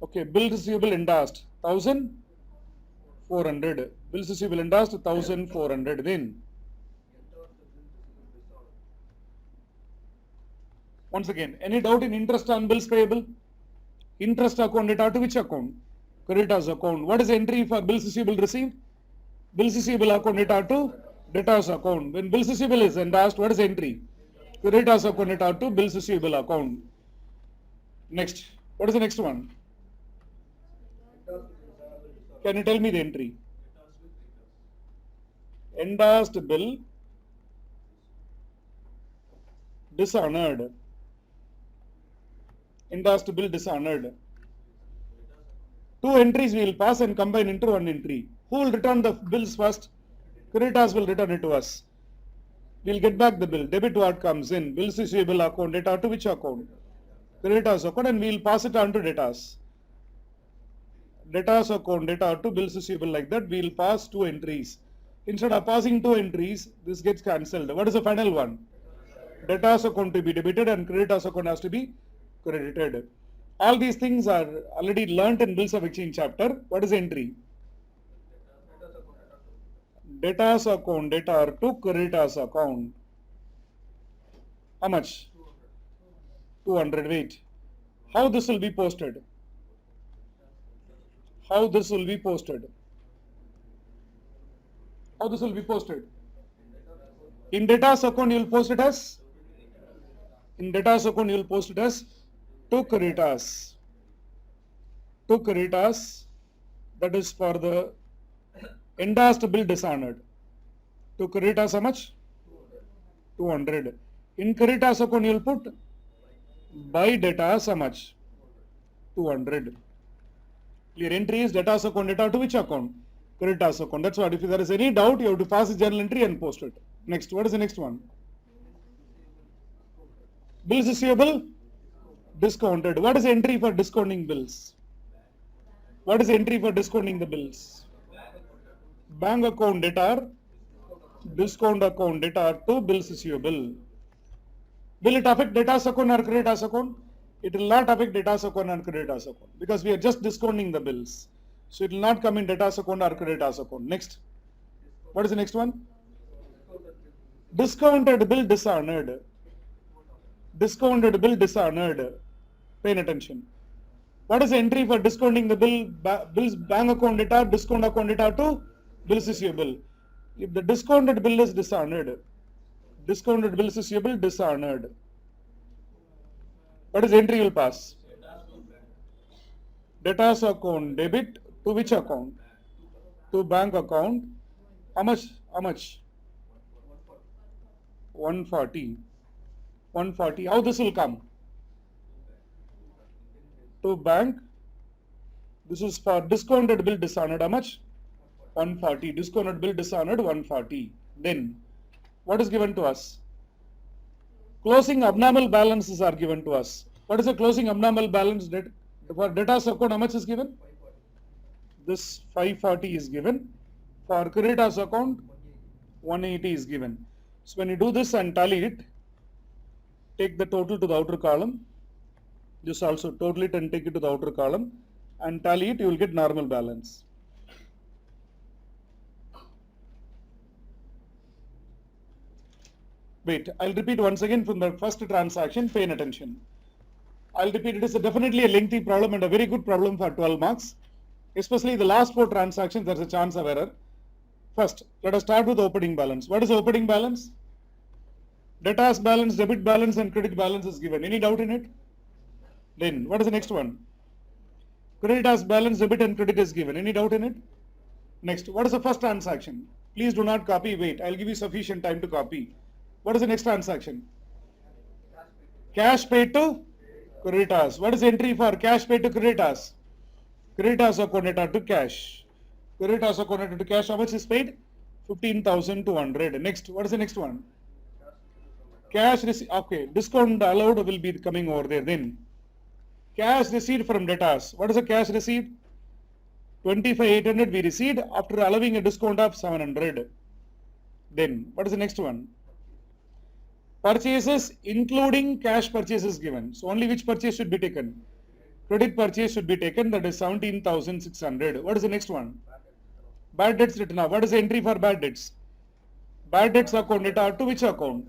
S1: Okay, bill receivable endorsed 1,400. Bills receivable endorsed 1,400. Then once again, any doubt in interest on bills payable? Interest account debtor to which account? Creditors account. What is the entry for bills receivable received? Bills receivable account debtor to debtors account. When bills receivable is endorsed, what is the entry? Creditors account debtor to bills receivable account. Next, what is the next one? Can you tell me the entry? Endorsed bill dishonored. Endorsed bill dishonored. Two entries we will pass and combine into one entry. Who will return the bills first? Creditors will return it to us. We will get back the bill. Debit what comes in. Bills receivable account debtor to which account? Creditors account, and we will pass it on to debtors. Debtors account debtor to bills receivable, like that we will pass two entries. Instead of passing two entries, this gets cancelled. What is the final one? Debtors account to be debited and creditors account has to be credited. All these things are already learnt in bills of exchange chapter. What is the entry? Debtors account debtor to creditors account. How much? 200. Wait. How this will be posted? How this will be posted? How this will be posted? In debtors account you will post it as? In debtors account you will post it as to creditors. To creditors, that is for the endorsed bill dishonored. To creditors how much? 200. In creditors account you will put by debtors how much? 200. Clear. Entry is debtors account debtor to which account? Creditors account. That's what. If there is any doubt, you have to pass a journal entry and post it. Next, what is the next one? Bills receivable discounted. What is the entry for discounting bills? What is the entry for discounting the bills? Bank account debtor, discount account debtor to bills receivable. Will it affect debtors account or creditors account? It will not affect debtors account and creditors account because we are just discounting the bills. So it will not come in debtors account or creditors account. Next. What is the next one? Discounted bill dishonored. Discounted bill dishonored. Pay attention. What is the entry for discounting the bills bank account debtor, discount account debtor to bills receivable? If the discounted bill is dishonored, discounted bills receivable dishonored. What is the entry you will pass? Debtors account debit to which account? To bank account. How much? How much? 140. 140. How this will come? To bank. This is for discounted bill dishonored. How much? 140. Discounted bill dishonored 140. Then what is given to us? Closing abnormal balances are given to us. What is the closing abnormal balance? For debtors account, how much is given? This 540 is given. For creditors account, 180 is given. So when you do this and tally it, take the total to the outer column. This also total it and take it to the outer column and tally it, you will get normal balance. Wait, I'll repeat once again from the first transaction, pay attention. I'll repeat, it is definitely a lengthy problem and a very good problem for 12 marks. Especially the last 4 transactions, there's a chance of error. First, let us start with opening balance. What is opening balance? Debtors balance, debit balance and credit balance is given. Any doubt in it? Then, what is the next one? Creditors balance, debit and credit is given. Any doubt in it? Next, what is the first transaction? Please do not copy, wait, I'll give you sufficient time to copy. What is the next transaction? Cash paid to creditors. What is the entry for cash paid to creditors? Creditors are connected to cash. Creditors are connected to cash. How much is paid? 15,200. Next, what is the next one? Cash receipt. Okay, discount allowed will be coming over there. Then, cash received from debtors. What is the cash received? 25,800 we received after allowing a discount of 700. Then, what is the next one? Purchases including cash purchases given. So, only which purchase should be taken? Credit purchase should be taken, that is 17,600. What is the next one? Bad debts written off. What is the entry for bad debts? Bad debts account data to which account?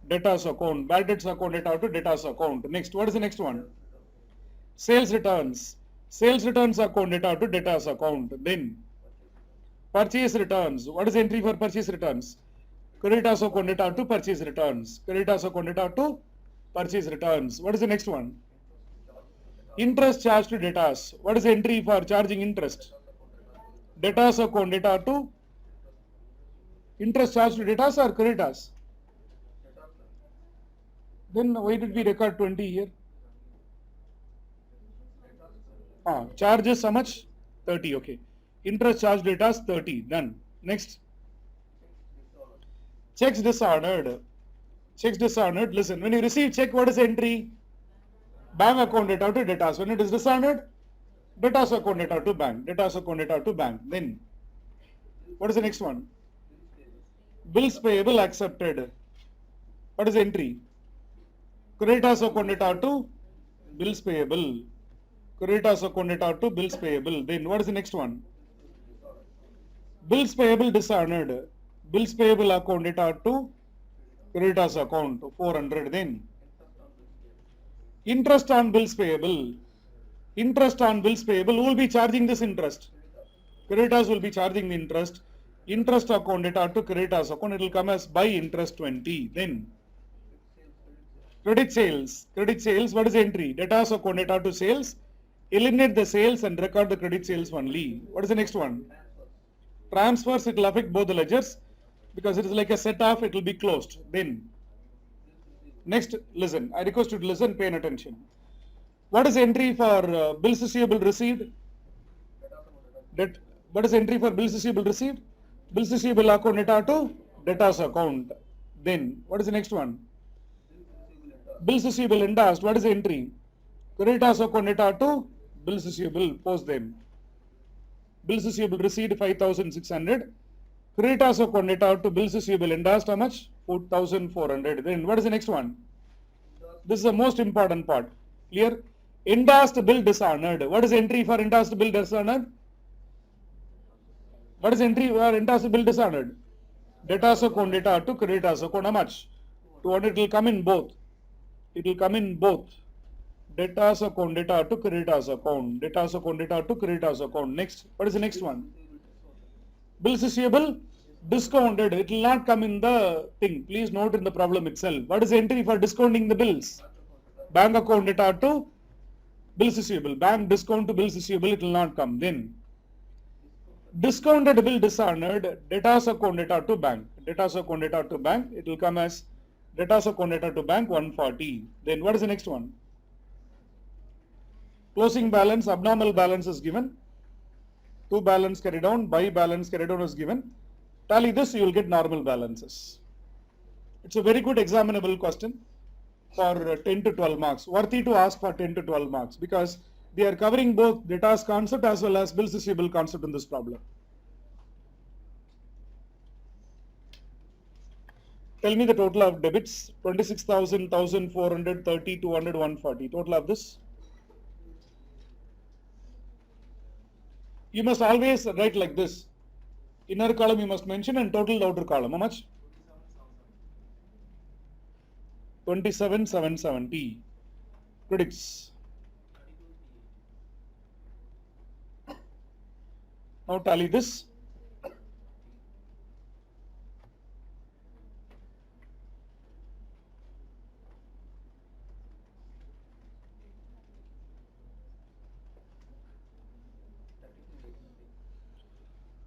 S1: Debtors account. Bad debts account data to debtors account. Next, what is the next one? Sales returns. Sales returns account data to debtors account. Then, purchase returns. What is the entry for purchase returns? Creditors account data to purchase returns. Creditors account data to purchase returns. What is the next one? Interest charged to debtors. What is the entry for charging interest? Debtors account data to interest charged to debtors or creditors? Then why did we record 20 here? Charges how much? 30, okay. Interest charged debtors 30, done. Next. Checks dishonored. Checks dishonored. Listen, when you receive check, what is the entry? Bank account data to debtors. When it is dishonored, debtors account data to bank. Debtors account data to bank. Then, what is the next one? Bills payable accepted. What is the entry? Creditors account data to bills payable. Creditors account data to bills payable. Then, what is the next one? Bills payable dishonored. Bills payable account data to creditors account 400. Then, interest on bills payable. Interest on bills payable. Who will be charging this interest? Creditors will be charging the interest. Interest account data to creditors account. It will come as by interest 20. Then, credit sales. Credit sales. What is the entry? Debtors account data to sales. Eliminate the sales and record the credit sales only. What is the next one? Transfers. It will affect both the ledgers because it is like a set off. It will be closed. Then, next, listen. I request you to listen, pay attention. What is the entry for bills receivable received? What is the entry for bills receivable received? Bills receivable account data to debtors account. Then, what is the next one? Bills receivable endorsed. What is the entry? Creditors account data to bills receivable. Post them. Bills receivable received 5,600. Creditors account data to bills receivable endorsed how much? 4,400. Then what is the next one? This is the most important part. Clear? Endorsed bill dishonored. What is the entry for endorsed bill dishonored? What is the entry for endorsed bill dishonored? Debtors account data to creditors account how much? 200. It will come in both. It will come in both. Debtors account data to creditors account. Debtors account data to creditors account. Next. What is the next one? Bills receivable discounted. It will not come in the thing. Please note in the problem itself. What is the entry for discounting the bills? Bank account data to bills receivable. Bank discount to bills receivable. It will not come. Then discounted bill dishonored. Debtors account data to bank. Debtors account data to bank. It will come as debtors account data to bank 140. Then what is the next one? Closing balance. Abnormal balance is given. To balance carried down. By balance carried down is given. Tally this, you will get normal balances. It's a very good examinable question for 10 to 12 marks. Worthy to ask for 10 to 12 marks because they are covering both debtors concept as well as bills receivable concept in this problem. Tell me the total of debits. 26,000, 1,400, 30, 200, 140. Total of this. You must always write like this. Inner column you must mention and total outer column. How much? 27,770. Credits. Now tally this.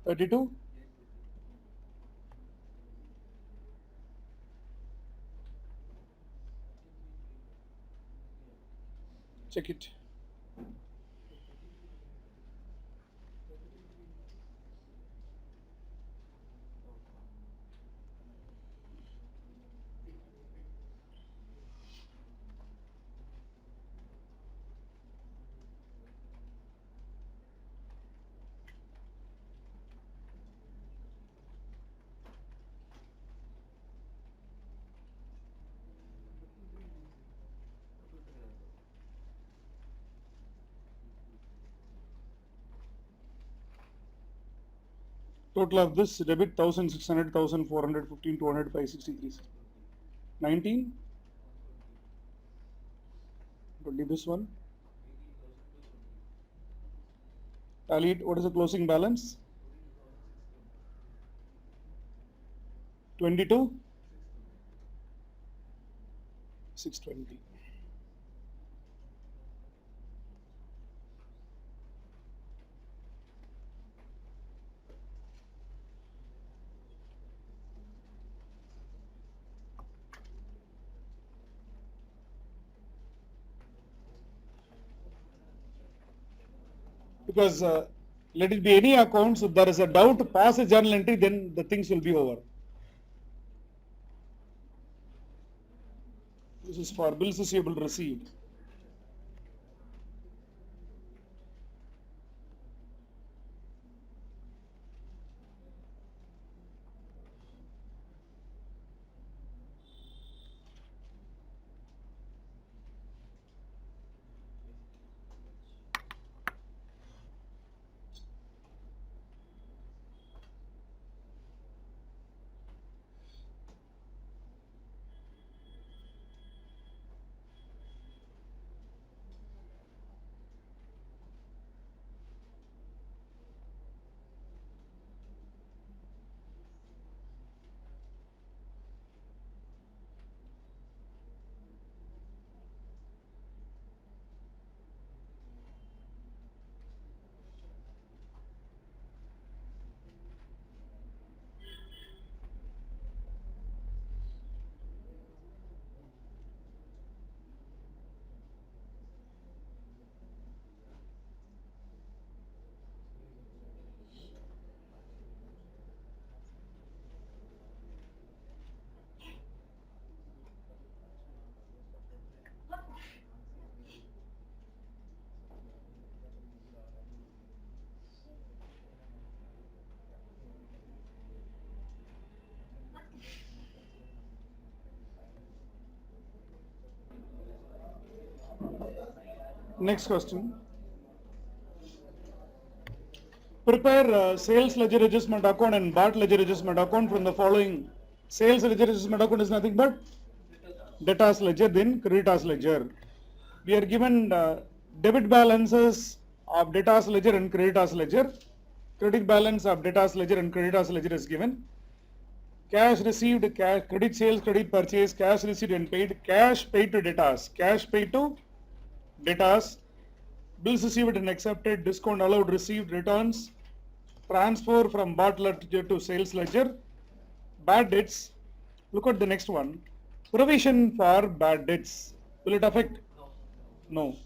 S1: $32. Check it. Total of this debit 1,600, 1,400, 15, 200, 563, 19, 20 this one. Tally it. What is the closing balance? 22, 620. Because let it be any accounts, if there is a doubt, pass a journal entry, then the things will be over. This is for bills receivable received. Next question. Prepare sales ledger adjustment account and BAT ledger adjustment account from the following. Sales ledger adjustment account is nothing but debtors ledger, then creditors ledger. We are given debit balances of debtors ledger and creditors ledger. Credit balance of debtors ledger and creditors ledger is given. Cash received, cash, credit sales, credit purchase, cash received and paid, cash paid to debtors, cash paid to debtors, bills received and accepted, discount allowed, received, returns, transfer from BAT ledger to sales ledger, bad debts. Look at the next one. Provision for bad debts. Will it affect? No.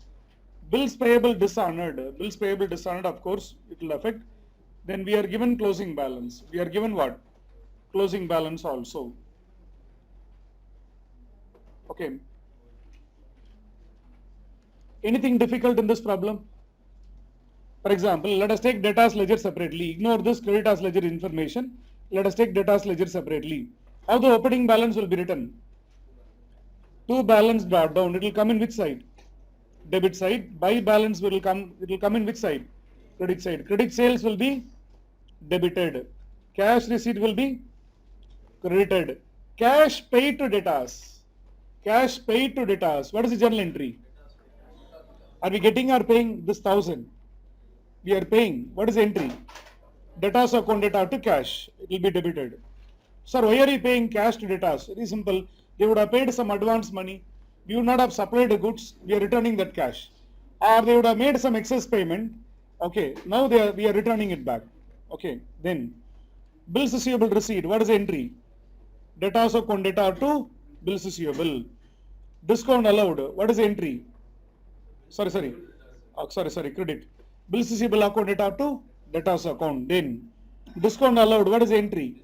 S1: Bills payable dishonored. Bills payable dishonored, of course, it will affect. Then we are given closing balance. We are given what? Closing balance also. Okay. Anything difficult in this problem? For example, let us take debtors ledger separately. Ignore this creditors ledger information. Let us take debtors ledger separately. How the opening balance will be written? To balance brought down. It will come in which side? Debit side. By balance will come. It will come in which side? Credit side. Credit sales will be debited. Cash receipt will be credited. Cash paid to debtors. Cash paid to debtors. What is the journal entry? Are we getting or paying this 1,000? We are paying. What is the entry? Debtors account debtor to cash. It will be debited. Sir, why are you paying cash to debtors? Very simple. They would have paid some advance money. We would not have supplied the goods. We are returning that cash. Or they would have made some excess payment. Okay, now we are returning it back. Okay, then bills receivable receipt. What is the entry? Debtors account debtor to bills receivable. Discount allowed. What is the entry? Sorry, credit. Bills receivable account debtor to debtors account. Then discount allowed. What is the entry?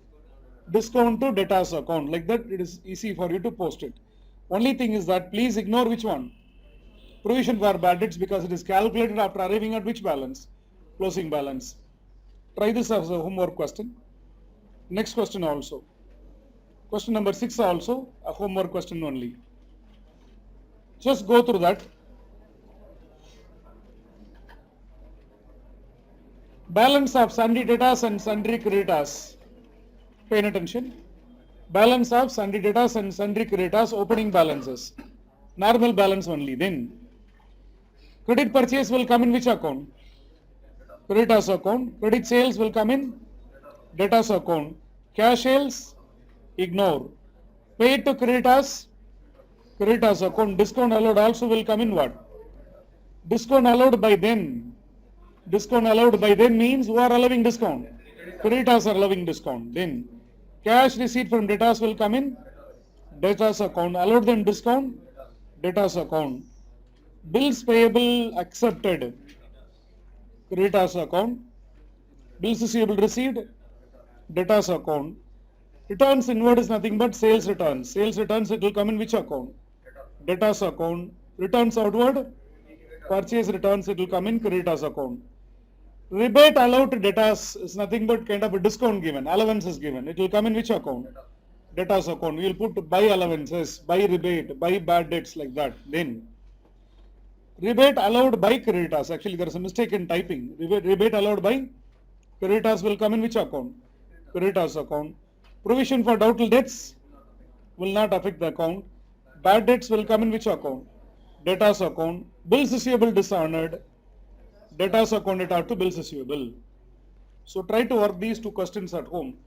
S1: Discount to debtors account. Like that, it is easy for you to post it. Only thing is that please ignore which one? Provision for bad debts, because it is calculated after arriving at which balance? Closing balance. Try this as a homework question. Next question also. Question number 6 also a homework question only. Just go through that. Balance of sundry debtors and sundry creditors. Pay attention. Balance of sundry debtors and sundry creditors, opening balances. Normal balance only. Then credit purchase will come in which account? Creditors account. Credit sales will come in debtors account. Cash sales, ignore. Paid to creditors account. Discount allowed also will come in what? Discount allowed by then. Discount allowed by then means who are allowing discount? Creditors are allowing discount. Then cash receipt from debtors will come in debtors account. Allowed them discount, debtors account. Bills payable accepted, creditors account. Bills receivable received, debtors account. Returns inward is nothing but sales returns. Sales returns, it will come in which account? Debtors account. Returns outward, purchase returns, it will come in creditors account. Rebate allowed to debtors is nothing but kind of a discount given, allowance is given. It will come in which account? Debtors account. We will put buy allowances, buy rebate, buy bad debts, like that. Then rebate allowed by creditors. Actually, there is a mistake in typing. Rebate allowed by creditors will come in which account? Creditors account. Provision for doubtful debts will not affect the account. Bad debts will come in which account? Debtors account. Bills receivable dishonored. Debtors account debtor to bills receivable. So try to work these two questions at home.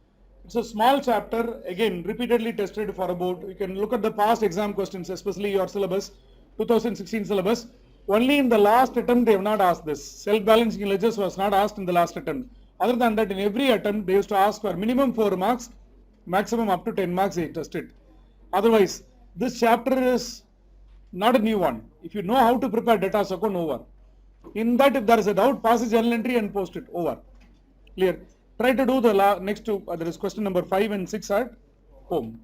S1: It's a small chapter, again repeatedly tested for about, you can look at the past exam questions, especially your syllabus, 2016 syllabus. Only in the last attempt they have not asked this. Self-balancing ledgers was not asked in the last attempt. Other than that, in every attempt they used to ask for minimum 4 marks, maximum up to 10 marks they tested. Otherwise, this chapter is not a new one. If you know how to prepare debtors account, over. In that, if there is a doubt, pass the journal entry and post it, over. Clear? Try to do the next two, there is question number 5 and 6 at home.